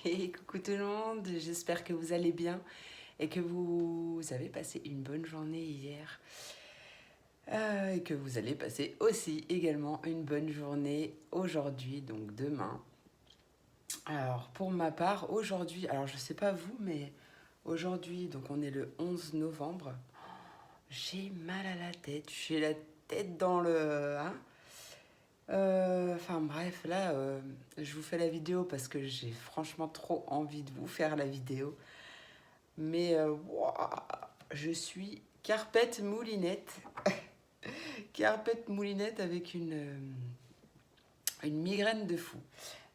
Et coucou tout le monde, j'espère que vous allez bien et que vous avez passé une bonne journée hier. Et que vous allez passer aussi également une bonne journée aujourd'hui, donc demain. Alors pour ma part, aujourd'hui, alors je sais pas vous, mais aujourd'hui, donc on est le 11 novembre, j'ai mal à la tête, j'ai la tête dans le... hein. Enfin bref, là, je vous fais la vidéo parce que j'ai franchement trop envie de vous faire la vidéo. Mais ouah, je suis carpette moulinette. Carpette moulinette avec une migraine de fou.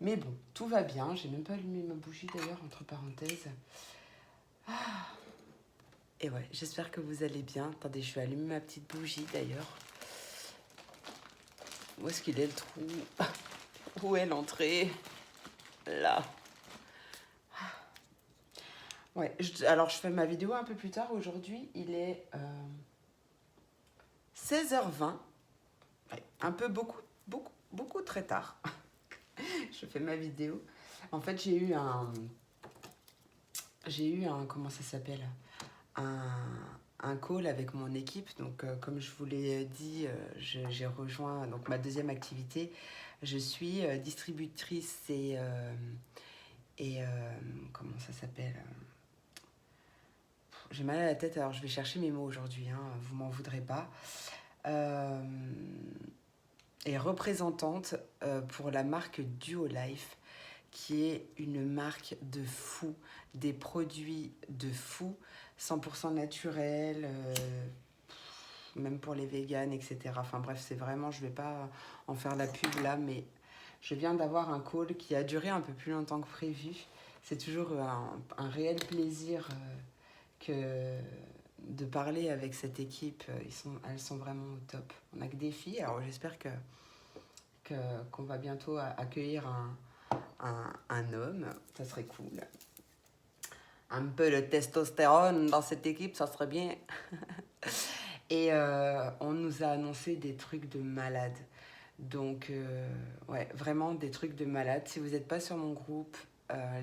Mais bon, tout va bien. J'ai même pas allumé ma bougie d'ailleurs, entre parenthèses. Et ouais, j'espère que vous allez bien. Attendez, je vais allumer ma petite bougie d'ailleurs. Où est-ce qu'il est le trou? Où est l'entrée? Là. Ouais, alors je fais ma vidéo un peu plus tard. Aujourd'hui, il est 16h20. Ouais, un peu beaucoup très tard. Je fais ma vidéo. En fait, comment ça s'appelle? Un, un call avec mon équipe. Donc, comme je vous l'ai dit, j'ai rejoint donc ma deuxième activité. Je suis distributrice et comment ça s'appelle? J'ai mal à la tête, alors je vais chercher mes mots aujourd'hui, hein, vous m'en voudrez pas. Euh, et représentante pour la marque Duolife, qui est une marque de fou, des produits de fou, 100% naturels, même pour les véganes, etc. Enfin bref, c'est vraiment, je vais pas en faire la pub là, mais je viens d'avoir un call qui a duré un peu plus longtemps que prévu. C'est toujours un réel plaisir que de parler avec cette équipe. Elles sont vraiment au top. On n'a que des filles, alors j'espère qu'on va bientôt accueillir un homme, ça serait cool. Un peu de testostérone dans cette équipe, ça serait bien. Et on nous a annoncé des trucs de malade. Donc, ouais, vraiment des trucs de malade. Si vous n'êtes pas sur mon groupe,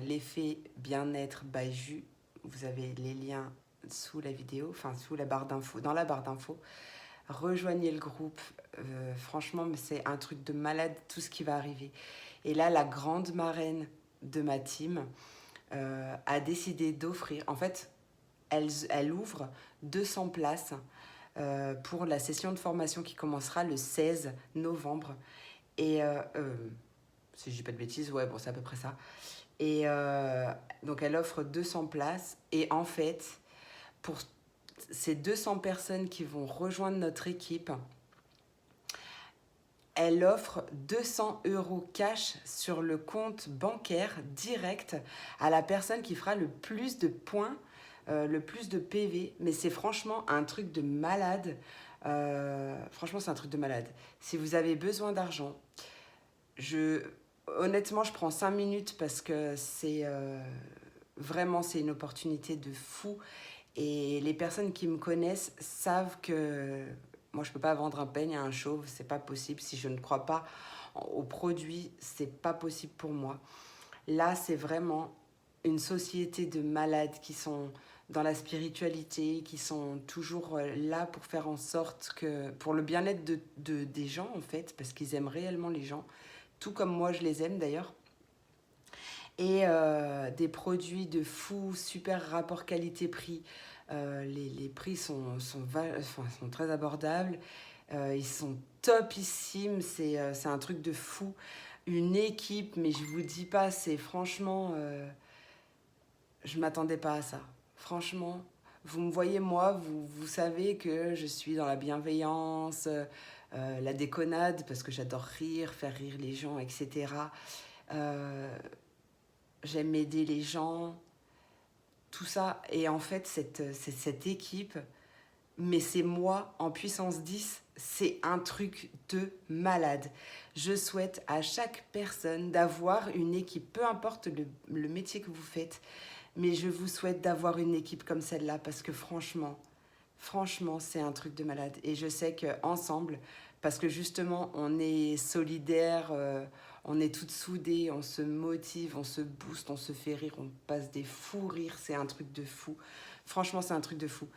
l'effet bien-être by Jus, vous avez les liens sous la vidéo, enfin sous la barre d'infos, dans la barre d'infos. Rejoignez le groupe. Franchement, c'est un truc de malade tout ce qui va arriver. Et là, la grande marraine de ma team a décidé d'offrir. En fait, elle ouvre 200 places pour la session de formation qui commencera le 16 novembre. Et si je dis pas de bêtises, ouais, bon, c'est à peu près ça. Et donc, elle offre 200 places. Et en fait, pour ces 200 personnes qui vont rejoindre notre équipe, elle offre 200 € cash sur le compte bancaire direct à la personne qui fera le plus de points, le plus de PV. Mais c'est franchement un truc de malade. Franchement, c'est un truc de malade. Si vous avez besoin d'argent, honnêtement, je prends 5 minutes parce que vraiment, c'est une opportunité de fou. Et les personnes qui me connaissent savent que moi, je ne peux pas vendre un peigne à un chauve, c'est pas possible. Si je ne crois pas au produit, c'est pas possible pour moi. Là, c'est vraiment une société de malades qui sont dans la spiritualité, qui sont toujours là pour faire en sorte que, pour le bien-être des gens en fait, parce qu'ils aiment réellement les gens, tout comme moi je les aime d'ailleurs. Et des produits de fou, super rapport qualité-prix. Les prix sont très abordables. Ils sont topissimes. C'est un truc de fou. Une équipe, mais je vous dis pas, c'est franchement... je m'attendais pas à ça. Franchement, vous me voyez moi, vous savez que je suis dans la bienveillance, la déconnade, parce que j'adore rire, faire rire les gens, etc. J'aime aider les gens, tout ça. Et en fait, cette équipe, mais c'est moi en puissance 10, c'est un truc de malade. Je souhaite à chaque personne d'avoir une équipe, peu importe le métier que vous faites, mais je vous souhaite d'avoir une équipe comme celle-là parce que franchement, c'est un truc de malade. Et je sais qu'ensemble, parce que justement, on est solidaires, on est toutes soudées, on se motive, on se booste, on se fait rire, on passe des fous rires, c'est un truc de fou. Franchement, c'est un truc de fou.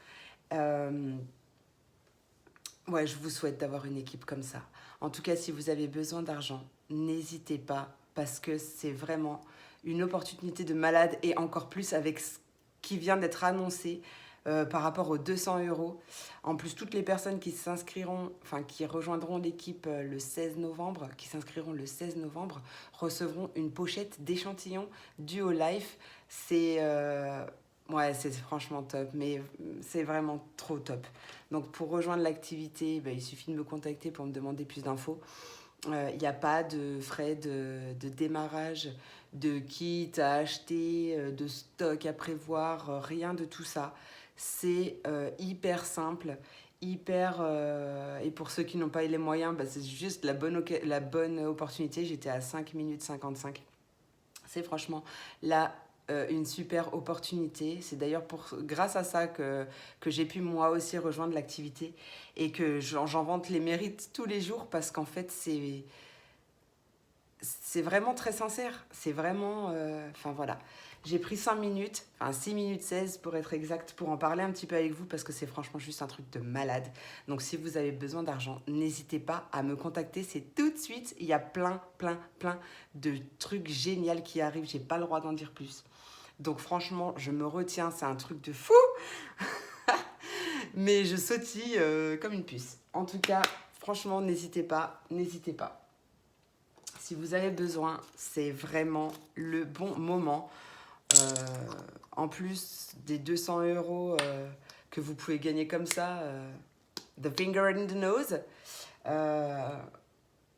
Ouais, je vous souhaite d'avoir une équipe comme ça. En tout cas, si vous avez besoin d'argent, n'hésitez pas parce que c'est vraiment une opportunité de malade et encore plus avec ce qui vient d'être annoncé par rapport aux 200 euros. En plus, toutes les personnes qui s'inscriront, enfin qui rejoindront l'équipe le 16 novembre, qui s'inscriront le 16 novembre, recevront une pochette d'échantillons Duo Life. Ouais, c'est franchement top, mais c'est vraiment trop top. Donc pour rejoindre l'activité, il suffit de me contacter pour me demander plus d'infos. Il n'y a pas de frais de démarrage, de kit à acheter, de stock à prévoir, rien de tout ça. C'est hyper simple, hyper... et pour ceux qui n'ont pas eu les moyens, c'est juste la bonne opportunité. J'étais à 5 minutes 55. C'est franchement une super opportunité. C'est d'ailleurs grâce à ça que j'ai pu moi aussi rejoindre l'activité et que j'en vante les mérites tous les jours parce qu'en fait, c'est vraiment très sincère. C'est vraiment... Enfin voilà. J'ai pris 5 minutes, enfin 6 minutes 16 pour être exact, pour en parler un petit peu avec vous parce que c'est franchement juste un truc de malade. Donc si vous avez besoin d'argent, n'hésitez pas à me contacter. C'est tout de suite. Il y a plein de trucs géniaux qui arrivent. J'ai pas le droit d'en dire plus. Donc franchement, je me retiens, c'est un truc de fou. Mais je sautille comme une puce. En tout cas, franchement, n'hésitez pas. Si vous avez besoin, c'est vraiment le bon moment. En plus des 200 euros que vous pouvez gagner comme ça, the finger in the nose.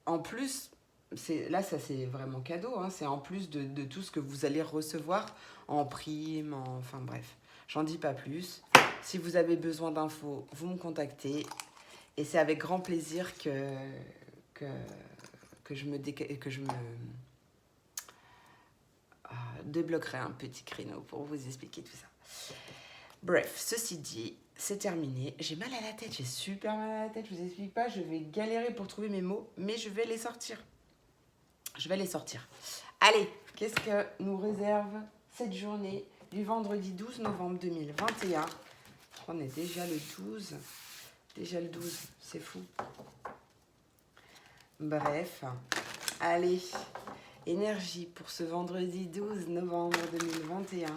En plus, ça c'est vraiment cadeau, hein, c'est en plus de tout ce que vous allez recevoir en prime, enfin bref, j'en dis pas plus. Si vous avez besoin d'infos, vous me contactez et c'est avec grand plaisir que je me débloquerai un petit créneau pour vous expliquer tout ça. Bref, ceci dit, c'est terminé. J'ai mal à la tête, j'ai super mal à la tête, je vous explique pas, je vais galérer pour trouver mes mots, mais je vais les sortir. Allez, qu'est-ce que nous réserve cette journée du vendredi 12 novembre 2021 ? On est déjà le 12. C'est fou. Bref, allez, énergie pour ce vendredi 12 novembre 2021.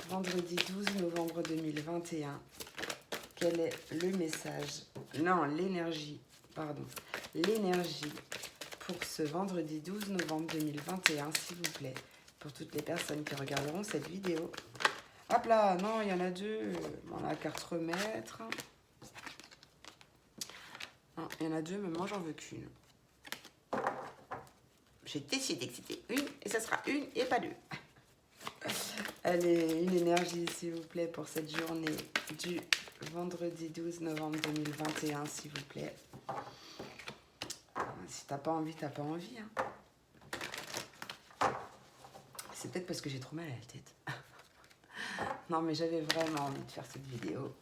Vendredi 12 novembre 2021. Quel est le message ? Non, l'énergie pour ce vendredi 12 novembre 2021, s'il vous plaît, pour toutes les personnes qui regarderont cette vidéo. Hop là, non, il y en a deux, on a qu'à se remettre. Non, il y en a deux, mais moi j'en veux qu'une. J'ai décidé que c'était une, et ça sera une et pas deux. Allez, une énergie, s'il vous plaît, pour cette journée du vendredi 12 novembre 2021, s'il vous plaît. Si t'as pas envie, t'as pas envie. Hein. C'est peut-être parce que j'ai trop mal à la tête. Non, mais j'avais vraiment envie de faire cette vidéo.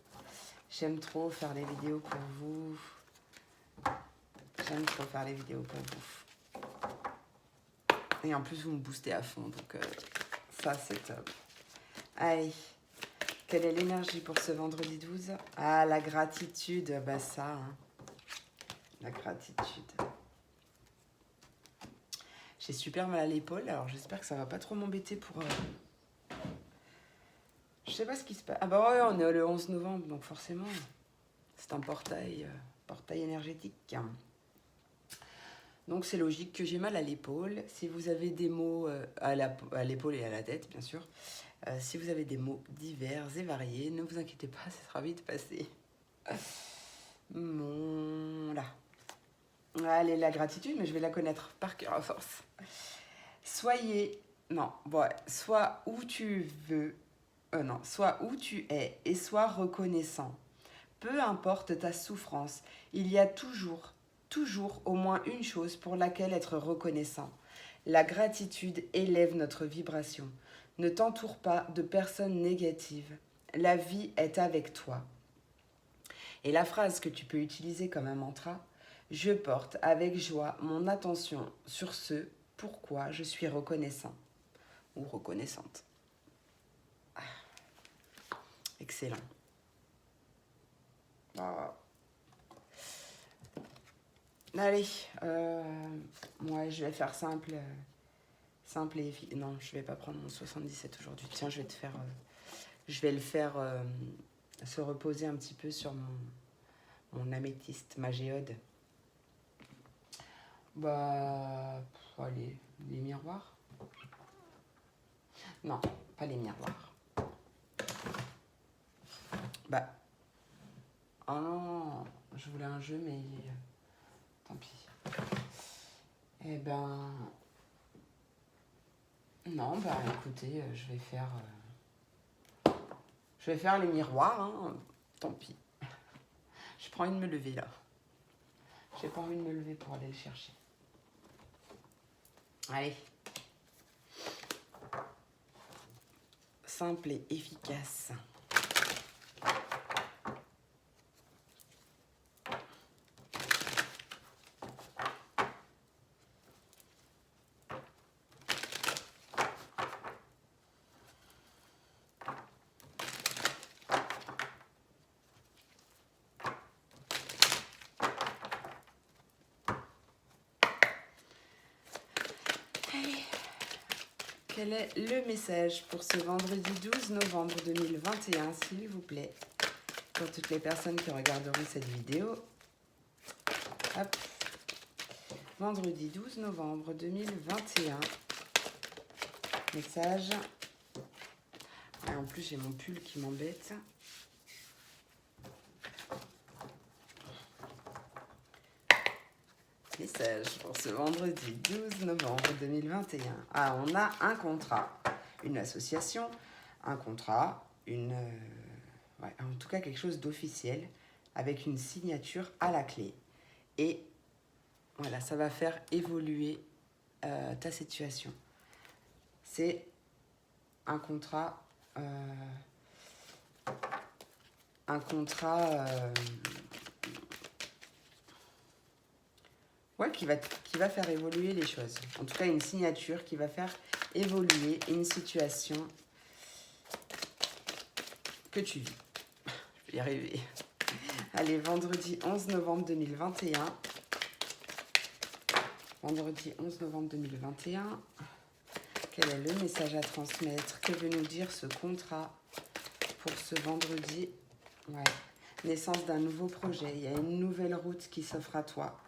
J'aime trop faire les vidéos pour vous. Et en plus, vous me boostez à fond, donc ça, c'est top. Allez, quelle est l'énergie pour ce vendredi 12 ? Ah, la gratitude, bah ça, hein. La gratitude. J'ai super mal à l'épaule, alors j'espère que ça va pas trop m'embêter pour... Je sais pas ce qui se passe. Ah bah ouais, on est le 11 novembre, donc forcément, c'est un portail énergétique. Donc c'est logique que j'ai mal à l'épaule. Si vous avez des maux à l'épaule et à la tête, bien sûr, si vous avez des maux divers et variés, ne vous inquiétez pas, ça sera vite passé. Là. Allez, la gratitude, mais je vais la connaître par cœur à force. Sois où tu veux, sois où tu es et sois reconnaissant. Peu importe ta souffrance, il y a toujours au moins une chose pour laquelle être reconnaissant. La gratitude élève notre vibration. Ne t'entoure pas de personnes négatives. La vie est avec toi. Et la phrase que tu peux utiliser comme un mantra, Je porte avec joie mon attention sur ce pourquoi je suis reconnaissant ou reconnaissante. Ah, excellent. Oh. Allez, ouais, je vais faire simple. Simple et efficace. Non, je vais pas prendre mon 77 aujourd'hui. Tiens, je vais le faire se reposer un petit peu sur mon améthyste, ma géode. Bah, allez, les miroirs. Non, pas les miroirs. Bah, oh non, je voulais un jeu, mais tant pis. Eh ben, non, bah écoutez, je vais faire les miroirs, hein. Tant pis. J'ai pas envie de me lever là. J'ai pas envie de me lever pour aller le chercher. Allez. Simple et efficace. Quel est le message pour ce vendredi 12 novembre 2021, s'il vous plaît, pour toutes les personnes qui regarderont cette vidéo. Hop. Vendredi 12 novembre 2021. Message. Et en plus, j'ai mon pull qui m'embête. Message pour ce vendredi 12 novembre 2021. Ah, on a un contrat, une association, un contrat, ouais, en tout cas quelque chose d'officiel avec une signature à la clé. Et voilà, ça va faire évoluer ta situation. C'est un contrat, ouais, qui va faire évoluer les choses. En tout cas, une signature qui va faire évoluer une situation que tu vis. Je vais y arriver. Allez, vendredi 11 novembre 2021. Vendredi 11 novembre 2021. Quel est le message à transmettre? Que veut nous dire ce contrat pour ce vendredi? Ouais. Naissance d'un nouveau projet. Il y a une nouvelle route qui s'offre à toi.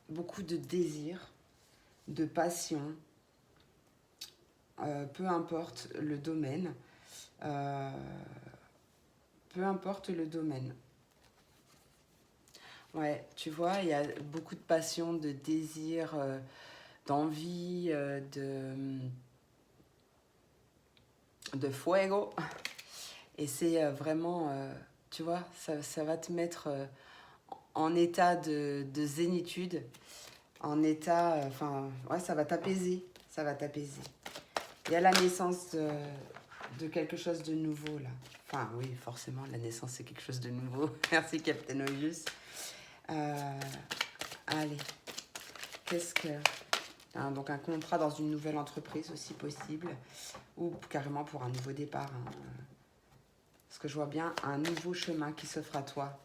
Beaucoup de désir, de passion, peu importe le domaine. Peu importe le domaine. Ouais, tu vois, il y a beaucoup de passion, de désir, d'envie, de fuego. Et c'est vraiment, tu vois, ça va te mettre en état de zénitude, en état, ouais, ça va t'apaiser, ça va t'apaiser. Il y a la naissance de quelque chose de nouveau, là. Enfin, oui, forcément, la naissance, c'est quelque chose de nouveau. Merci, Captain Obvious. Allez, qu'est-ce que... donc, un contrat dans une nouvelle entreprise aussi possible, ou carrément pour un nouveau départ. Hein. Parce que je vois bien un nouveau chemin qui s'offre à toi.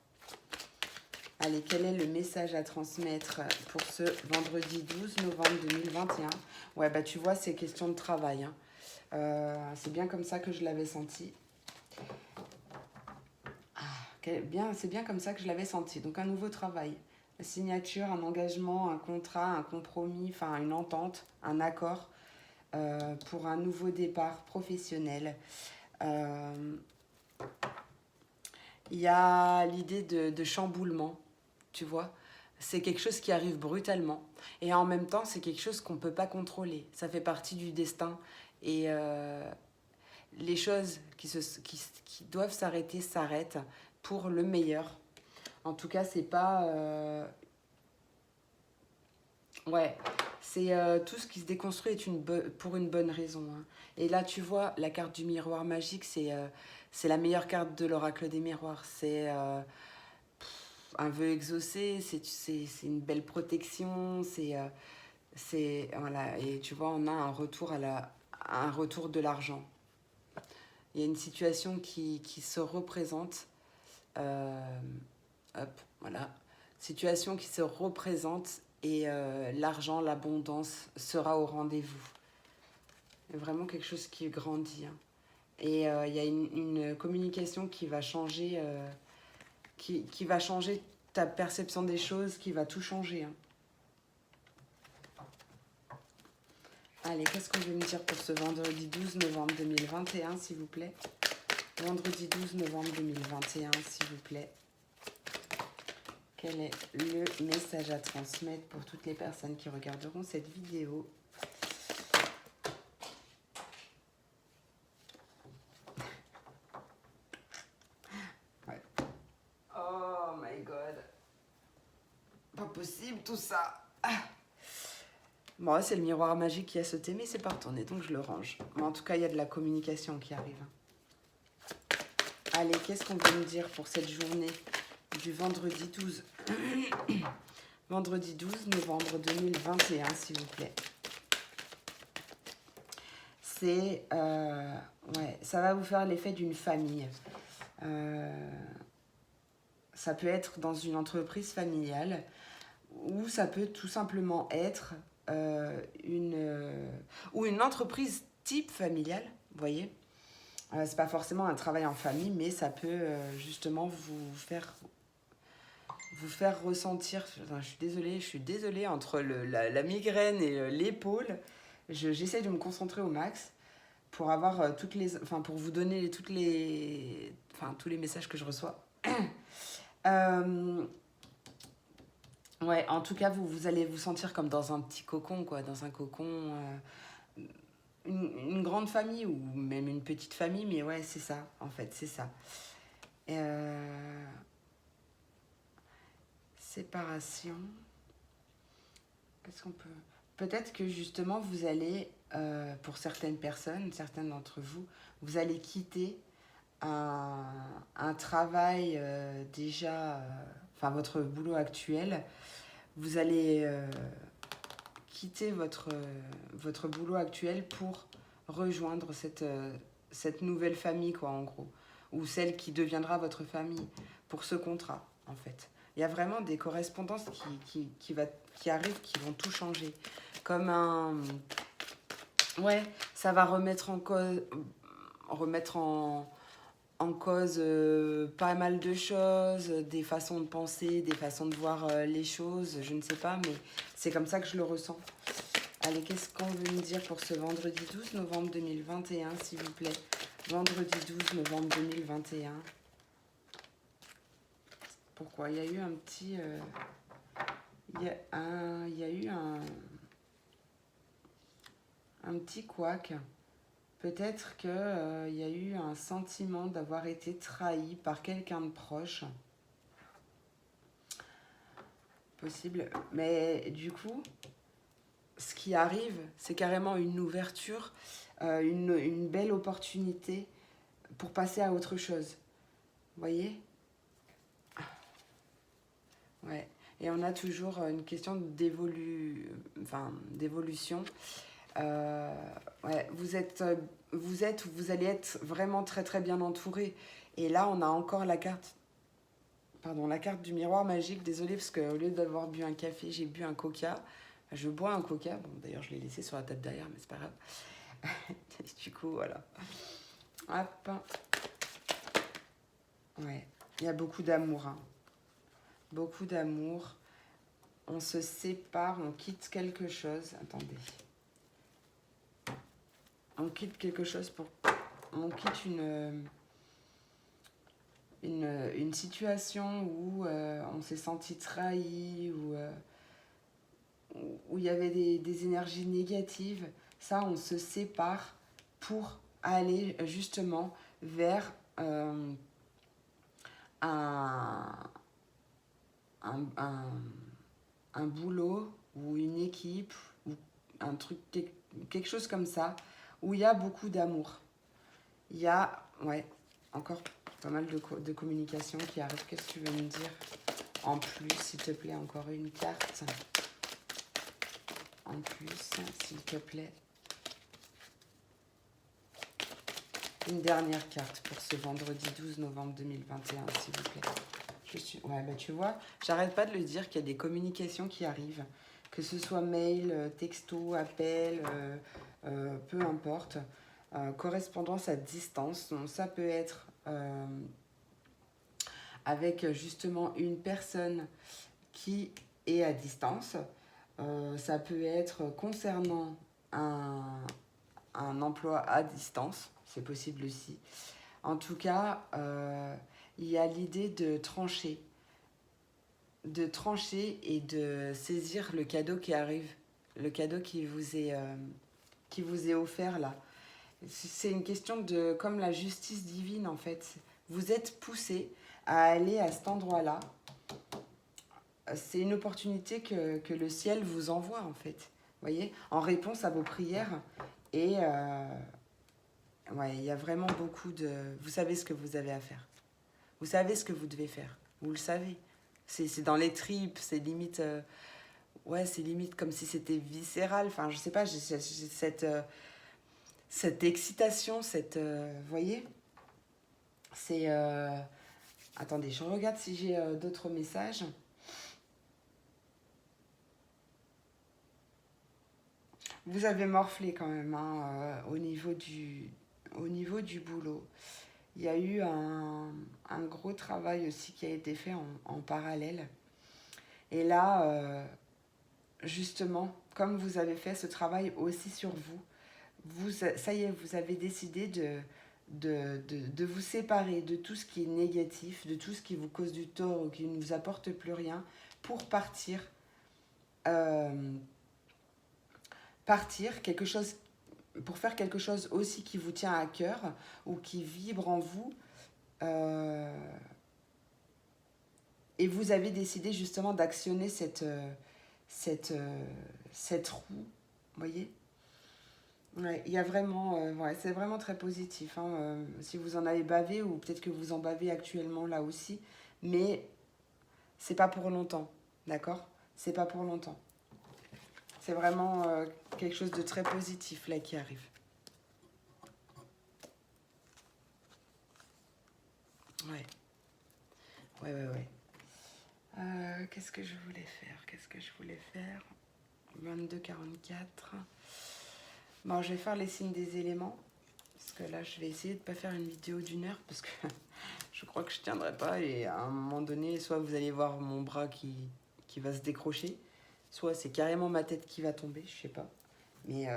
Allez, quel est le message à transmettre pour ce vendredi 12 novembre 2021? Ouais, bah tu vois, c'est question de travail. Hein. C'est bien comme ça que je l'avais senti. C'est bien comme ça que je l'avais senti. Donc, un nouveau travail. La signature, un engagement, un contrat, un compromis, enfin une entente, un accord pour un nouveau départ professionnel. Il y a l'idée de chamboulement, tu vois. C'est quelque chose qui arrive brutalement. Et en même temps, c'est quelque chose qu'on ne peut pas contrôler. Ça fait partie du destin. Et les choses qui doivent s'arrêter s'arrêtent pour le meilleur. En tout cas, c'est pas... Ouais, c'est tout ce qui se déconstruit est pour une bonne raison. Hein. Et là, tu vois, la carte du miroir magique, c'est la meilleure carte de l'oracle des miroirs. C'est un vœu exaucé, c'est une belle protection, voilà, et tu vois, on a un retour un retour de l'argent. Il y a une situation qui se représente. Hop, voilà. Situation qui se représente et l'argent, l'abondance sera au rendez-vous. Vraiment quelque chose qui grandit. Hein. Et il y a une communication qui va changer, qui va changer ta perception des choses, qui va tout changer. Hein. Allez, qu'est-ce qu'on veut me dire pour ce vendredi 12 novembre 2021, s'il vous plaît? Vendredi 12 novembre 2021, s'il vous plaît. Quel est le message à transmettre pour toutes les personnes qui regarderont cette vidéo? Ouais. Oh my god. Pas possible tout ça. Bon, c'est le miroir magique qui a sauté, mais c'est pas retourné, donc je le range. Mais en tout cas, il y a de la communication qui arrive. Allez, qu'est-ce qu'on veut nous dire pour cette journée du vendredi 12 vendredi 12 novembre 2021, s'il vous plaît. C'est... ouais, ça va vous faire l'effet d'une famille. Ça peut être dans une entreprise familiale ou ça peut tout simplement être une entreprise type familiale, vous voyez. C'est pas forcément un travail en famille, mais ça peut justement vous faire ressentir... Enfin, je suis désolée entre la migraine et l'épaule. J'essaie de me concentrer au max pour avoir pour vous donner tous les messages que je reçois. Ouais, en tout cas, vous allez vous sentir comme dans un petit cocon, quoi, dans un cocon, une grande famille ou même une petite famille, mais ouais, c'est ça, en fait, c'est ça. Séparation. Qu'est-ce qu'on peut... Peut-être que justement, vous allez, pour certaines personnes, certains d'entre vous, vous allez quitter un travail déjà... Enfin, votre boulot actuel, vous allez quitter votre boulot actuel pour rejoindre cette nouvelle famille, quoi, en gros. Ou celle qui deviendra votre famille, pour ce contrat, en fait. Il y a vraiment des correspondances qui arrivent, qui vont tout changer. Comme un... Ouais, ça va remettre en cause pas mal de choses, des façons de penser, des façons de voir les choses, je ne sais pas, mais c'est comme ça que je le ressens. Allez, qu'est-ce qu'on veut me dire pour ce vendredi 12 novembre 2021, s'il vous plaît? Vendredi 12 novembre 2021. Pourquoi? Il y a eu un petit... il y a eu un petit couac. Peut-être qu'il y a eu un sentiment d'avoir été trahi par quelqu'un de proche. Possible. Mais du coup, ce qui arrive, c'est carrément une ouverture, une belle opportunité pour passer à autre chose. Vous voyez? Ouais. Et on a toujours une question d'évolution. Ouais, vous allez être vraiment très très bien entouré. Et là, on a encore la carte du miroir magique. Désolée, parce qu'au lieu d'avoir bu un café, j'ai bu un coca. Je bois un coca. Bon, d'ailleurs, je l'ai laissé sur la table derrière, mais c'est pas grave. Du coup, voilà. Hop. Ouais, il y a beaucoup d'amour. Hein. Beaucoup d'amour. On se sépare, on quitte quelque chose. Attendez. On quitte quelque chose on quitte une situation où on s'est senti trahi, où il y avait des énergies négatives. Ça, on se sépare pour aller justement vers un boulot ou une équipe ou un truc, quelque chose comme ça, où il y a beaucoup d'amour. Il y a, ouais, encore pas mal de communication qui arrive. Qu'est-ce que tu veux me dire En plus, s'il te plaît, encore une carte. En plus, s'il te plaît. Une dernière carte pour ce vendredi 12 novembre 2021, s'il vous plaît. Ouais, bah tu vois, j'arrête pas de le dire qu'il y a des communications qui arrivent. Que ce soit mail, texto, appel, peu importe. Correspondance à distance. Donc, ça peut être avec justement une personne qui est à distance. Ça peut être concernant un emploi à distance. C'est possible aussi. En tout cas, il y a l'idée de trancher et de saisir le cadeau qui arrive, le cadeau qui vous est offert là. C'est une question de, comme la justice divine en fait. Vous êtes poussé à aller à cet endroit-là. C'est une opportunité que le ciel vous envoie en fait. Vous voyez, en réponse à vos prières. Et ouais, il y a vraiment beaucoup de... Vous savez ce que vous avez à faire. Vous savez ce que vous devez faire. Vous le savez. C'est dans les tripes, c'est limite... ouais, c'est limite comme si c'était viscéral. Enfin, je sais pas, j'ai cette excitation, vous voyez, c'est... attendez, je regarde si j'ai d'autres messages. Vous avez morflé quand même hein, au niveau du boulot. Il y a eu un gros travail aussi qui a été fait en parallèle. Et là, justement, comme vous avez fait ce travail aussi sur vous, ça y est, vous avez décidé de vous séparer de tout ce qui est négatif, de tout ce qui vous cause du tort ou qui ne vous apporte plus rien, pour partir, pour faire quelque chose aussi qui vous tient à cœur ou qui vibre en vous. Et vous avez décidé justement d'actionner cette roue, vous voyez. Ouais, il y a vraiment, ouais, c'est vraiment très positif. Hein, si vous en avez bavé, ou peut-être que vous en bavez actuellement là aussi, mais c'est pas pour longtemps, d'accord? C'est pas pour longtemps. C'est vraiment quelque chose de très positif là qui arrive. Ouais, ouais. Qu'est-ce que je voulais faire? 22,44. Bon, je vais faire les signes des éléments. Parce que là, je vais essayer de ne pas faire une vidéo d'1 heure. Parce que je crois que je ne tiendrai pas. Et à un moment donné, soit vous allez voir mon bras qui va se décrocher. Soit c'est carrément ma tête qui va tomber. Je sais pas. Mais...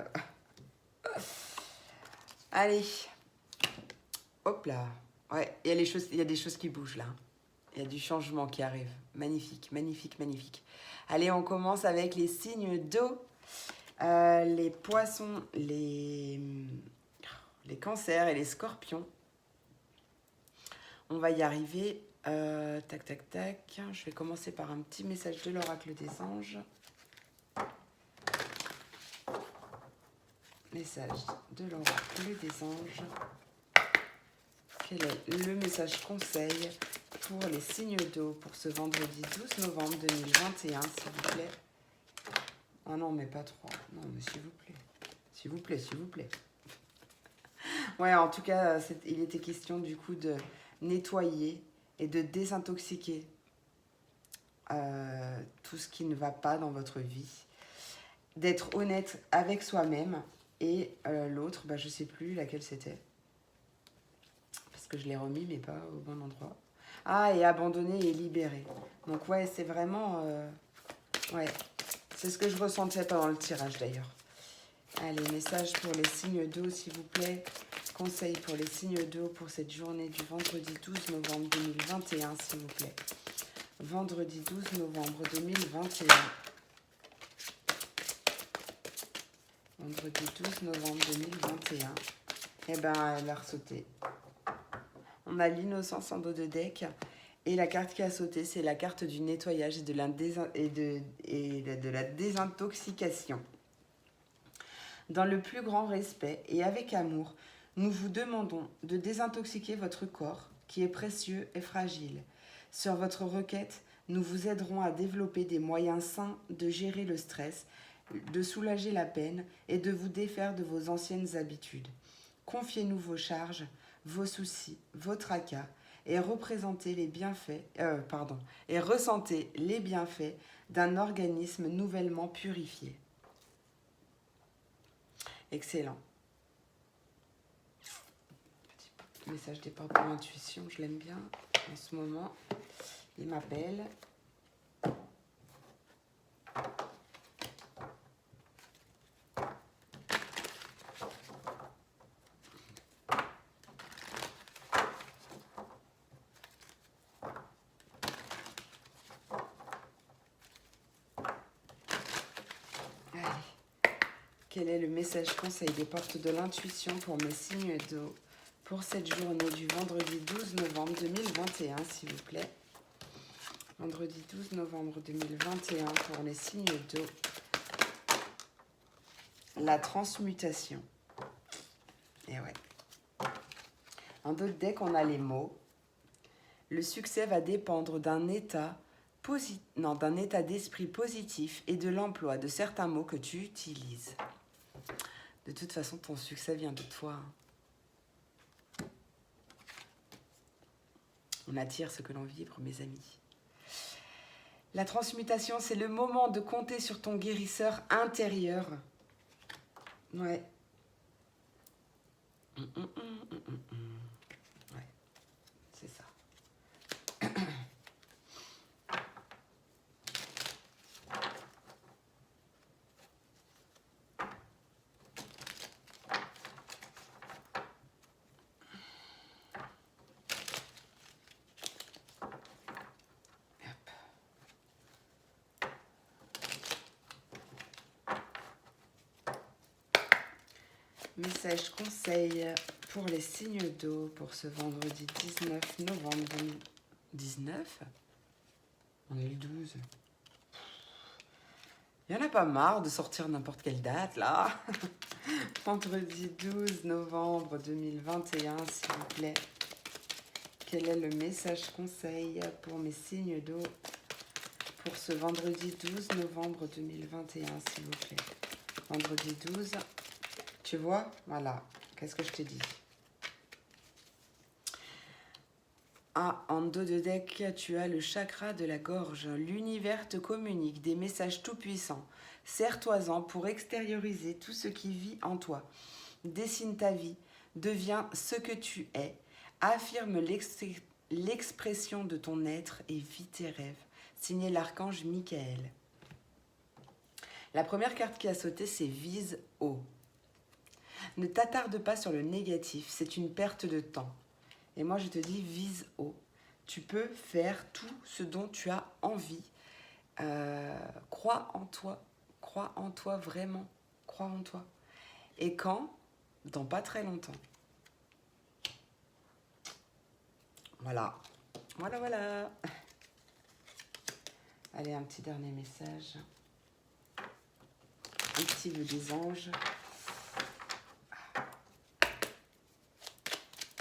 allez. Hop là. Ouais, il y a des choses qui bougent là. Il y a du changement qui arrive. Magnifique, magnifique, magnifique. Allez, on commence avec les signes d'eau. Les poissons, les cancers et les scorpions. On va y arriver. Tac, tac, tac. Je vais commencer par un petit message de l'oracle des anges. Message de l'oracle des anges. Quel est le message conseil pour les signes d'eau pour ce vendredi 12 novembre 2021, s'il vous plaît? Oh non, mais pas trop. Non, mais s'il vous plaît. S'il vous plaît, s'il vous plaît. Ouais, en tout cas, il était question du coup de nettoyer et de désintoxiquer tout ce qui ne va pas dans votre vie. D'être honnête avec soi-même et l'autre, bah, je sais plus laquelle c'était. Parce que je l'ai remis, mais pas au bon endroit. Ah, et abandonner et libérer. Donc ouais, c'est vraiment... ouais, c'est ce que je ressentais pendant le tirage d'ailleurs. Allez, message pour les signes d'eau, s'il vous plaît. Conseil pour les signes d'eau pour cette journée du vendredi 12 novembre 2021, s'il vous plaît. Vendredi 12 novembre 2021. Vendredi 12 novembre 2021. Eh ben, elle a ressauté. On a l'innocence en dos de deck. Et la carte qui a sauté, c'est la carte du nettoyage et de la désintoxication. Dans le plus grand respect et avec amour, nous vous demandons de désintoxiquer votre corps, qui est précieux et fragile. Sur votre requête, Nous vous aiderons à développer des moyens sains de gérer le stress, de soulager la peine et de vous défaire de vos anciennes habitudes. Confiez-nous vos charges, vos soucis, vos tracas et représentez les bienfaits, et ressentez les bienfaits d'un organisme nouvellement purifié. Excellent. Petit message des portes de l'intuition, je l'aime bien en ce moment. Il m'appelle. Quel est le message conseil des portes de l'intuition pour mes signes d'eau pour cette journée du vendredi 12 novembre 2021, s'il vous plaît. Vendredi 12 novembre 2021 pour les signes d'eau. La transmutation. Et ouais. En d'autres decks, on a les mots. Le succès va dépendre d'un état d'esprit positif et de l'emploi de certains mots que tu utilises. De toute façon, ton succès vient de toi. On attire ce que l'on vibre, mes amis. La transmutation, c'est le moment de compter sur ton guérisseur intérieur. Ouais. Ouais, c'est ça. Message conseil pour les signes d'eau pour ce vendredi 19 novembre 2019. On est le 12. Il n'y en a pas marre de sortir n'importe quelle date là. Vendredi 12 novembre 2021, s'il vous plaît. Quel est le message conseil pour mes signes d'eau pour ce vendredi 12 novembre 2021, s'il vous plaît. Vendredi 12. Tu vois, voilà, qu'est-ce que je te dis? Ah, en dos de deck, tu as le chakra de la gorge. L'univers te communique des messages tout-puissants. Serre-toi-en pour extérioriser tout ce qui vit en toi. Dessine ta vie, deviens ce que tu es. Affirme l'expression de ton être et vis tes rêves. Signé l'archange Michael. La première carte qui a sauté, c'est Vise haut. Ne t'attarde pas sur le négatif, c'est une perte de temps. Et moi, je te dis, vise haut. Tu peux faire tout ce dont tu as envie. Crois en toi. Crois en toi vraiment. Crois en toi. Et quand? Dans pas très longtemps. Voilà. Voilà. Allez, un petit dernier message. Un petit vœu des anges.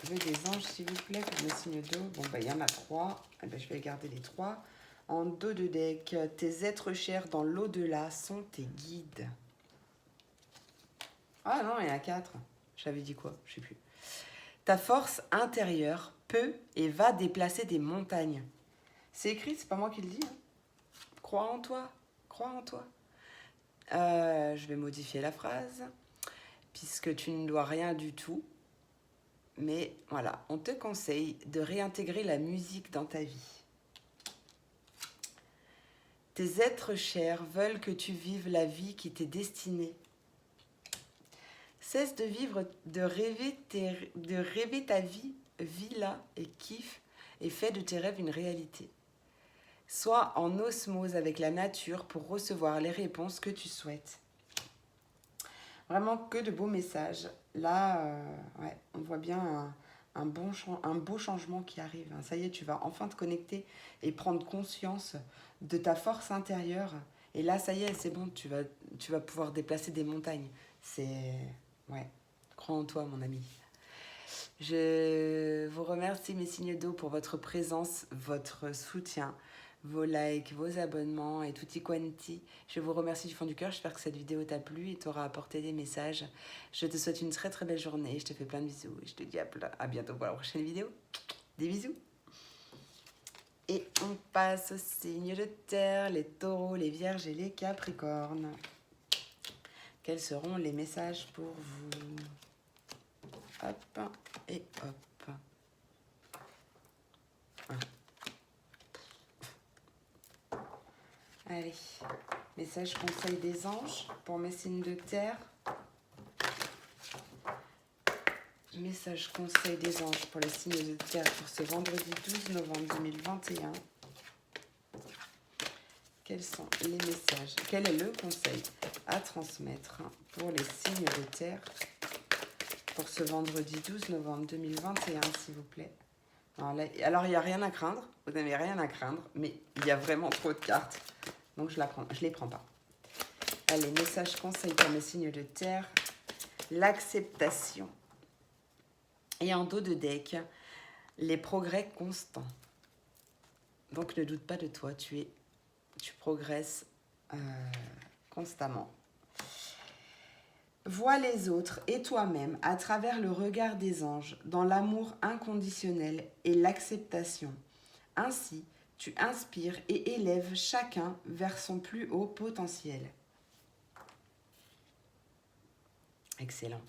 Des anges, s'il vous plaît, pour mes signes d'eau. Bon, il y en a 3. Je vais garder les 3. En dos de deck, tes êtres chers dans l'au-delà sont tes guides. Ah non, il y en a 4. J'avais dit quoi? Je sais plus. Ta force intérieure peut et va déplacer des montagnes. C'est écrit, c'est pas moi qui le dis. Hein. Crois en toi. Crois en toi. Je vais modifier la phrase. Puisque tu ne dois rien du tout. Mais voilà, on te conseille de réintégrer la musique dans ta vie. Tes êtres chers veulent que tu vives la vie qui t'est destinée. Cesse de vivre, de rêver ta vie, vis-la et kiffe et fais de tes rêves une réalité. Sois en osmose avec la nature pour recevoir les réponses que tu souhaites. Vraiment que de beaux messages. Là, ouais, on voit bien un beau changement qui arrive. Ça y est, tu vas enfin te connecter et prendre conscience de ta force intérieure. Et là, ça y est, c'est bon, tu vas pouvoir déplacer des montagnes. Ouais, crois en toi, mon ami. Je vous remercie, mes signes d'eau, pour votre présence, votre soutien, vos likes, vos abonnements et tutti quanti. Je vous remercie du fond du cœur. J'espère que cette vidéo t'a plu et t'aura apporté des messages. Je te souhaite une très très belle journée. Je te fais plein de bisous. Je te dis à bientôt pour la prochaine vidéo. Des bisous. Et on passe aux signes de terre, les taureaux, les vierges et les capricornes. Quels seront les messages pour vous? Hop et hop. Allez, message conseil des anges pour mes signes de terre. Message conseil des anges pour les signes de terre pour ce vendredi 12 novembre 2021. Quels sont les messages? Quel est le conseil à transmettre pour les signes de terre pour ce vendredi 12 novembre 2021, s'il vous plaît? Alors, il n'y a rien à craindre. Vous n'avez rien à craindre, mais il y a vraiment trop de cartes. Donc, je ne les prends pas. Allez, message conseil pour mes signes de terre. L'acceptation. Et en dos de deck, les progrès constants. Donc, ne doute pas de toi, tu progresses constamment. Vois les autres et toi-même à travers le regard des anges, dans l'amour inconditionnel et l'acceptation. Ainsi, tu inspires et élèves chacun vers son plus haut potentiel. Excellent.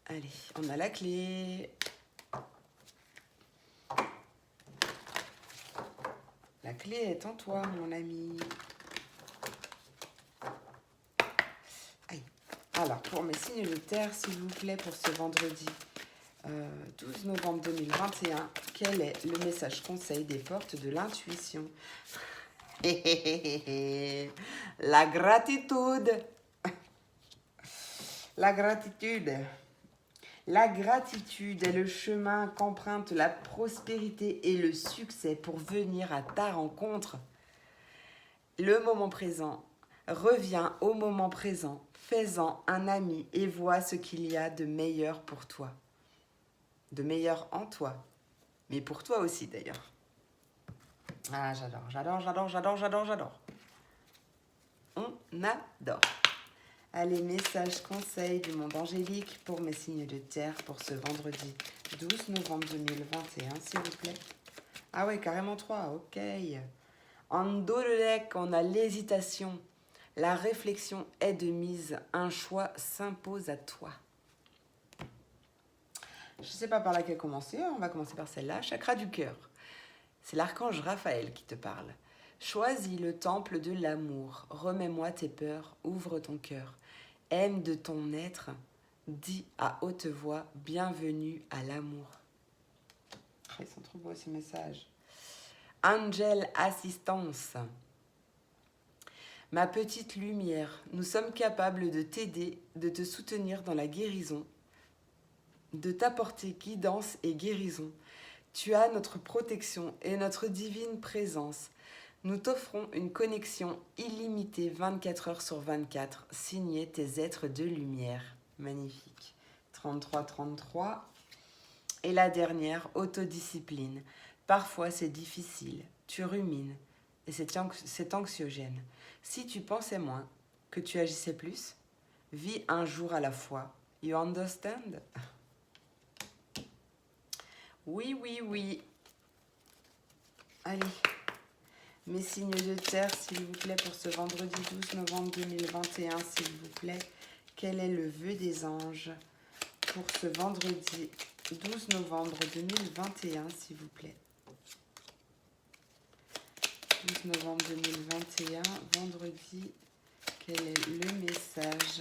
Allez, on a la clé. La clé est en toi, mon ami. Aïe. Alors, pour mes signes de terre, s'il vous plaît, pour ce vendredi 12 novembre 2021, quel est le message conseil des portes de l'intuition? La gratitude. La gratitude. La gratitude est le chemin qu'emprunte la prospérité et le succès pour venir à ta rencontre. Le moment présent. Reviens au moment présent. Fais-en un ami et vois ce qu'il y a de meilleur pour toi. De meilleur en toi. Mais pour toi aussi d'ailleurs. Ah, j'adore. On adore. Allez, message conseil du monde angélique pour mes signes de terre pour ce vendredi 12 novembre 2021, s'il vous plaît. Ah ouais, carrément 3, ok. En dos de deck, on a l'hésitation. La réflexion est de mise. Un choix s'impose à toi. Je ne sais pas par laquelle commencer. On va commencer par celle-là. Chakra du cœur. C'est l'archange Raphaël qui te parle. Choisis le temple de l'amour. Remets-moi tes peurs. Ouvre ton cœur. Aime de ton être. Dis à haute voix, bienvenue à l'amour. Ils sont trop beaux ces messages. Angel Assistance. Ma petite lumière, nous sommes capables de t'aider, de te soutenir dans la guérison, de t'apporter guidance et guérison. Tu as notre protection et notre divine présence. Nous t'offrons une connexion illimitée 24 heures sur 24, signée tes êtres de lumière. Magnifique. 33. Et la dernière, autodiscipline. Parfois c'est difficile, tu rumines et c'est anxiogène. Si tu pensais moins, que tu agissais plus, vis un jour à la fois. You understand? Oui. Allez. Mes signes de terre, s'il vous plaît, pour ce vendredi 12 novembre 2021, s'il vous plaît. Quel est le vœu des anges pour ce vendredi 12 novembre 2021, s'il vous plaît? 12 novembre 2021, vendredi, quel est le message?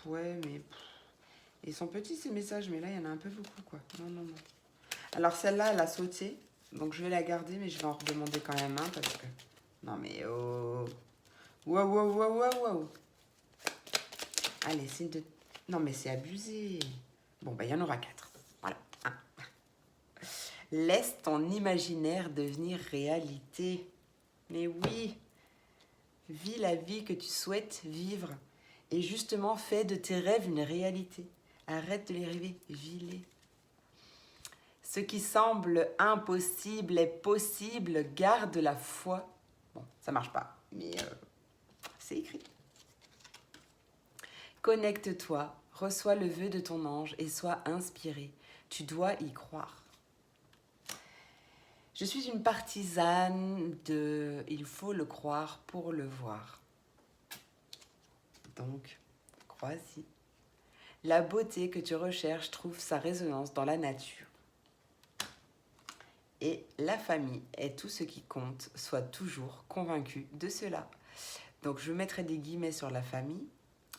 Ouais, mais... Ils sont petits ces messages, mais là, il y en a un peu beaucoup, quoi. Non. Alors, celle-là, elle a sauté. Donc, je vais la garder, mais je vais en redemander quand même un parce que... Non, mais oh... Wow. Allez, signe de... Non, mais c'est abusé. Bon, il y en aura 4. Voilà. Laisse ton imaginaire devenir réalité. Mais oui. Vis la vie que tu souhaites vivre. Et justement, fais de tes rêves une réalité. Arrête de les rêver. Vis-les. Ce qui semble impossible est possible, garde la foi. Bon, ça marche pas, mais c'est écrit. Connecte-toi, reçois le vœu de ton ange et sois inspiré. Tu dois y croire. Je suis une partisane de « il faut le croire pour le voir ». Donc, crois-y. La beauté que tu recherches trouve sa résonance dans la nature. Et la famille est tout ce qui compte, sois toujours convaincu de cela. Donc, je mettrai des guillemets sur la famille,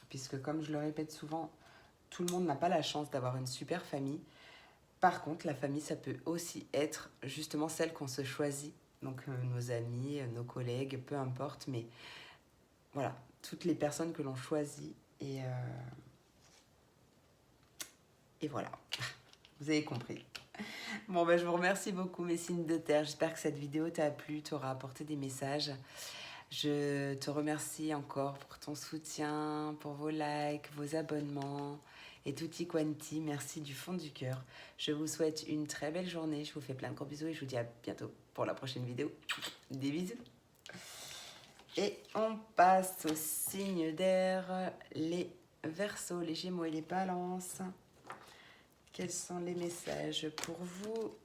puisque comme je le répète souvent, tout le monde n'a pas la chance d'avoir une super famille. Par contre, la famille, ça peut aussi être justement celle qu'on se choisit. Donc, nos amis, nos collègues, peu importe. Mais voilà, toutes les personnes que l'on choisit. Et voilà, vous avez compris. Bon, ben, je vous remercie beaucoup, mes signes de terre. J'espère que cette vidéo t'a plu, t'aura apporté des messages. Je te remercie encore pour ton soutien, pour vos likes, vos abonnements et tutti quanti. Merci du fond du cœur. Je vous souhaite une très belle journée. Je vous fais plein de gros bisous et je vous dis à bientôt pour la prochaine vidéo. Des bisous. Et on passe aux signes d'air, les Verseaux, les Gémeaux et les Balances. Quels sont les messages pour vous?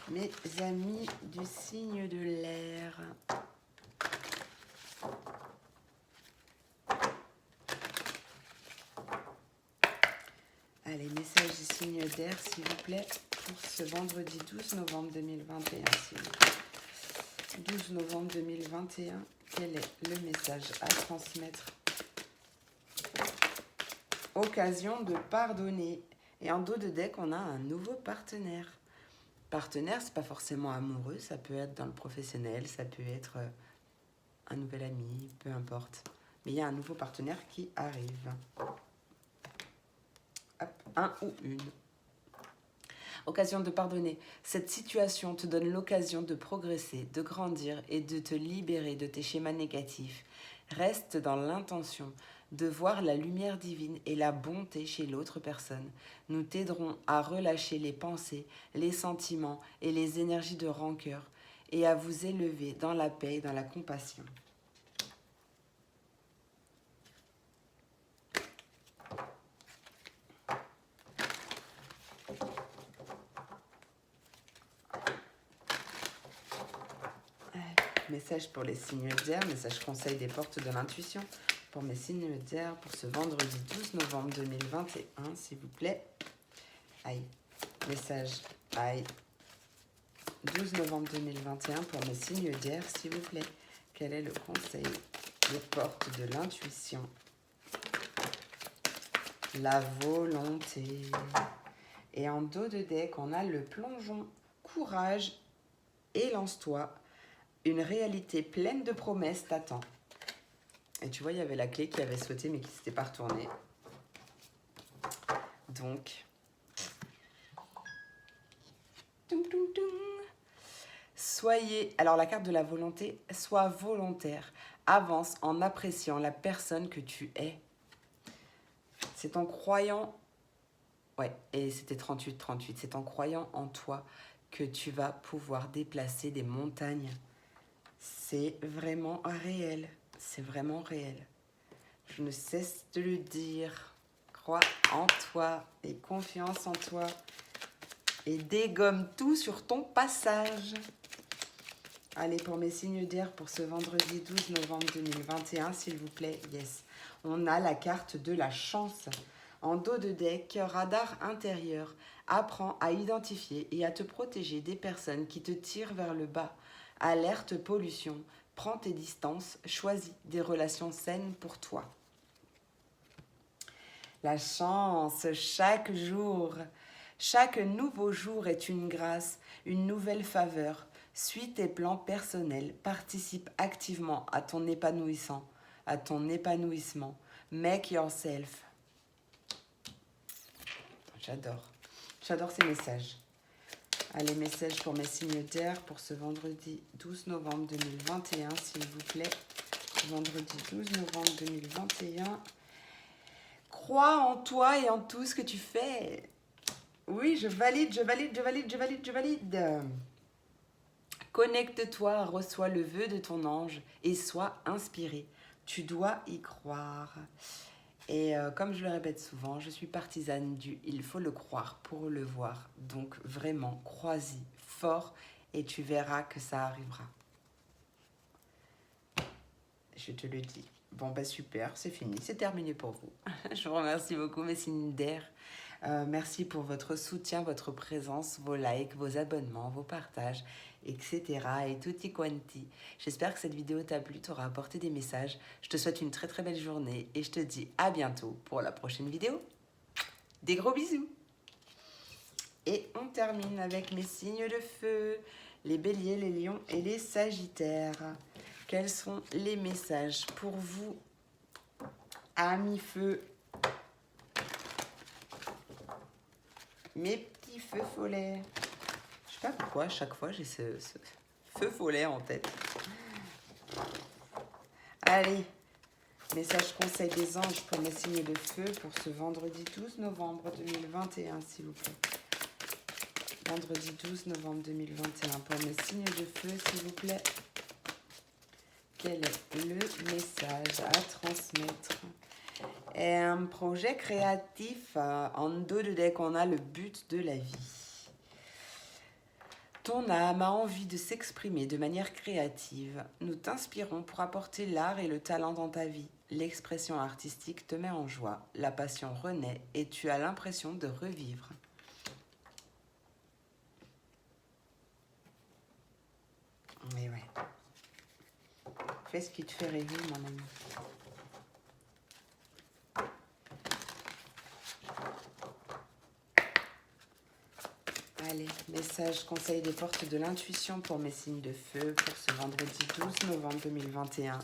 Mes amis du signe de l'air. Allez, message du signe d'air, s'il vous plaît, pour ce vendredi 12 novembre 2021. 12 novembre 2021, quel est le message à transmettre? Occasion de pardonner. Et en dos de deck, on a un nouveau partenaire. Partenaire, c'est pas forcément amoureux, ça peut être dans le professionnel, ça peut être un nouvel ami, peu importe. Mais il y a un nouveau partenaire qui arrive. Hop, un ou une. Occasion de pardonner. Cette situation te donne l'occasion de progresser, de grandir et de te libérer de tes schémas négatifs. Reste dans l'intention de voir la lumière divine et la bonté chez l'autre personne. Nous t'aiderons à relâcher les pensées, les sentiments et les énergies de rancœur et à vous élever dans la paix et dans la compassion. Message pour les signes d'air, message conseil des portes de l'intuition pour mes signes d'air pour ce vendredi 12 novembre 2021, s'il vous plaît. Aïe, message, aïe. 12 novembre 2021 pour mes signes d'air, s'il vous plaît. Quel est le conseil des portes de l'intuition? La volonté. Et en dos de deck, on a le plongeon. Courage et lance-toi. Une réalité pleine de promesses t'attend. Et tu vois, il y avait la clé qui avait sauté mais qui ne s'était pas retournée. Donc, soyez, alors la carte de la volonté, sois volontaire. Avance en appréciant la personne que tu es. C'est en croyant, ouais, et c'était 38-38, c'est en croyant en toi que tu vas pouvoir déplacer des montagnes. C'est vraiment réel, c'est vraiment réel. Je ne cesse de le dire. Crois en toi et confiance en toi. Et dégomme tout sur ton passage. Allez, pour mes signes d'air pour ce vendredi 12 novembre 2021, s'il vous plaît, yes. On a la carte de la chance. En dos de deck, radar intérieur. Apprends à identifier et à te protéger des personnes qui te tirent vers le bas. Alerte pollution. Prends tes distances. Choisis des relations saines pour toi. La chance, chaque jour. Chaque nouveau jour est une grâce, une nouvelle faveur. Suis tes plans personnels, participe activement à ton épanouissement. Make yourself. J'adore ces messages. Allez, messages pour mes signes d'air pour ce vendredi 12 novembre 2021, s'il vous plaît. Vendredi 12 novembre 2021. Crois en toi et en tout ce que tu fais. Oui, je valide, je valide, je valide, je valide, je valide. Connecte-toi, reçois le vœu de ton ange et sois inspiré. Tu dois y croire. Et comme je le répète souvent, je suis partisane du « il faut le croire pour le voir ». Donc vraiment, crois-y fort et tu verras que ça arrivera. Je te le dis. Bon, bah super, c'est fini, c'est terminé pour vous. Je vous remercie beaucoup, mes signes d'air. Merci pour votre soutien, votre présence, vos likes, vos abonnements, vos partages, etc. Et tutti quanti. J'espère que cette vidéo t'a plu, t'aura apporté des messages. Je te souhaite une très très belle journée et je te dis à bientôt pour la prochaine vidéo. Des gros bisous. Et on termine avec mes signes de feu, les béliers, les lions et les sagittaires. Quels sont les messages pour vous, amis feu? Mes petits feux follets. Je sais pas pourquoi, à chaque fois, j'ai ce feu follet en tête. Allez, message conseil des anges pour mes signes de feu pour ce vendredi 12 novembre 2021, s'il vous plaît. Vendredi 12 novembre 2021, pour mes signes de feu, s'il vous plaît. Quel est le message à transmettre? Et un projet créatif, en dos de deck, on a le but de la vie. Ton âme a envie de s'exprimer de manière créative. Nous t'inspirons pour apporter l'art et le talent dans ta vie. L'expression artistique te met en joie, la passion renaît et tu as l'impression de revivre. Mais ouais. Fais ce qui te fait rêver, mon ami. Allez, message conseil des portes de l'intuition pour mes signes de feu pour ce vendredi 12 novembre 2021.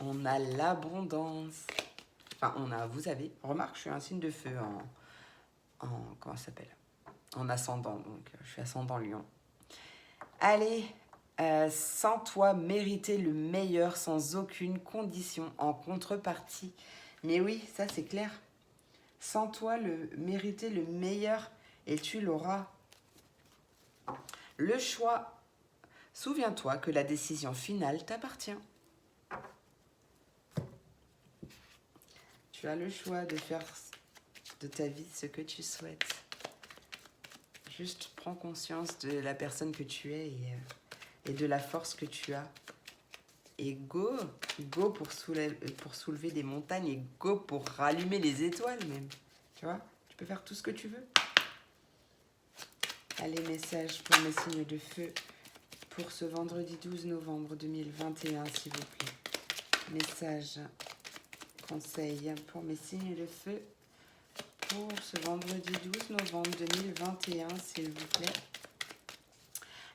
On a l'abondance. Enfin, vous avez, remarque, je suis un signe de feu comment ça s'appelle? En ascendant, donc je suis ascendant lion. Allez, sens-toi mériter le meilleur sans aucune condition en contrepartie. Mais oui, ça c'est clair. Sens-toi mériter le meilleur et tu l'auras. Le choix, souviens-toi que la décision finale t'appartient. Tu as le choix de faire de ta vie ce que tu souhaites. Juste prends conscience de la personne que tu es et de la force que tu as. Et go pour soulever des montagnes et go pour rallumer les étoiles même. Tu vois, tu peux faire tout ce que tu veux. Allez, message pour mes signes de feu pour ce vendredi 12 novembre 2021, s'il vous plaît. Message, conseil pour mes signes de feu pour ce vendredi 12 novembre 2021, s'il vous plaît.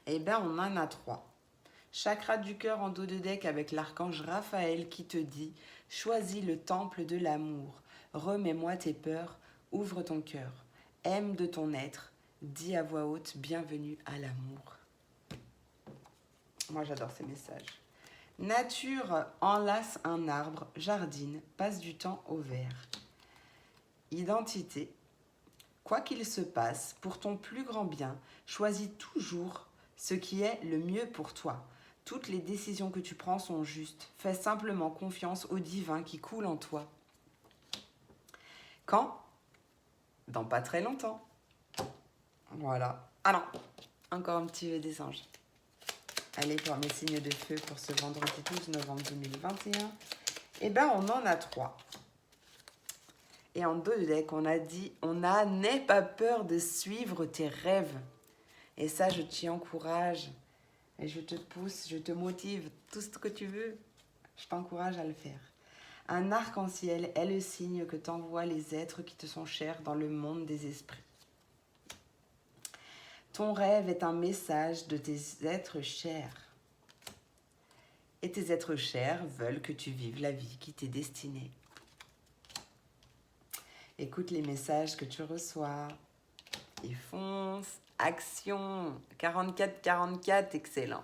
Eh bien, on en a 3. Chakra du cœur en dos de deck avec l'archange Raphaël qui te dit « Choisis le temple de l'amour, remets-moi tes peurs, ouvre ton cœur, aime de ton être, dis à voix haute, bienvenue à l'amour. » Moi, j'adore ces messages. Nature, enlace un arbre, jardine, passe du temps au vert. Identité, quoi qu'il se passe, pour ton plus grand bien, choisis toujours ce qui est le mieux pour toi. Toutes les décisions que tu prends sont justes. Fais simplement confiance au divin qui coule en toi. Quand? Dans pas très longtemps. Voilà. Ah non, encore un petit vœu des anges. Allez, pour mes signes de feu pour ce vendredi 12 novembre 2021. Eh bien, on en a 3. Et en dos de deck, on a dit, n'aie pas peur de suivre tes rêves. Et ça, je t'y encourage. Et je te pousse, je te motive, tout ce que tu veux. Je t'encourage à le faire. Un arc-en-ciel est le signe que t'envoient les êtres qui te sont chers dans le monde des esprits. Ton rêve est un message de tes êtres chers. Et tes êtres chers veulent que tu vives la vie qui t'est destinée. Écoute les messages que tu reçois et fonce. Action 44-44, excellent.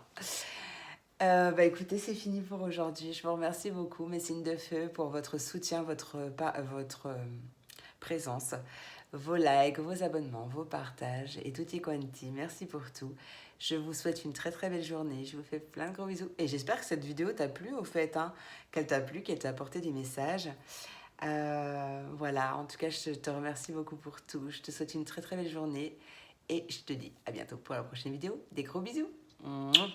Bah écoutez, c'est fini pour aujourd'hui. Je vous remercie beaucoup, mes signes de feu, pour votre soutien, votre présence, vos likes, vos abonnements, vos partages et tutti quanti. Merci pour tout. Je vous souhaite une très très belle journée. Je vous fais plein de gros bisous. Et j'espère que cette vidéo t'a plu au fait, hein, qu'elle t'a plu, qu'elle t'a apporté des messages. Voilà, en tout cas, je te remercie beaucoup pour tout. Je te souhaite une très très belle journée. Et je te dis à bientôt pour la prochaine vidéo. Des gros bisous. Mouah.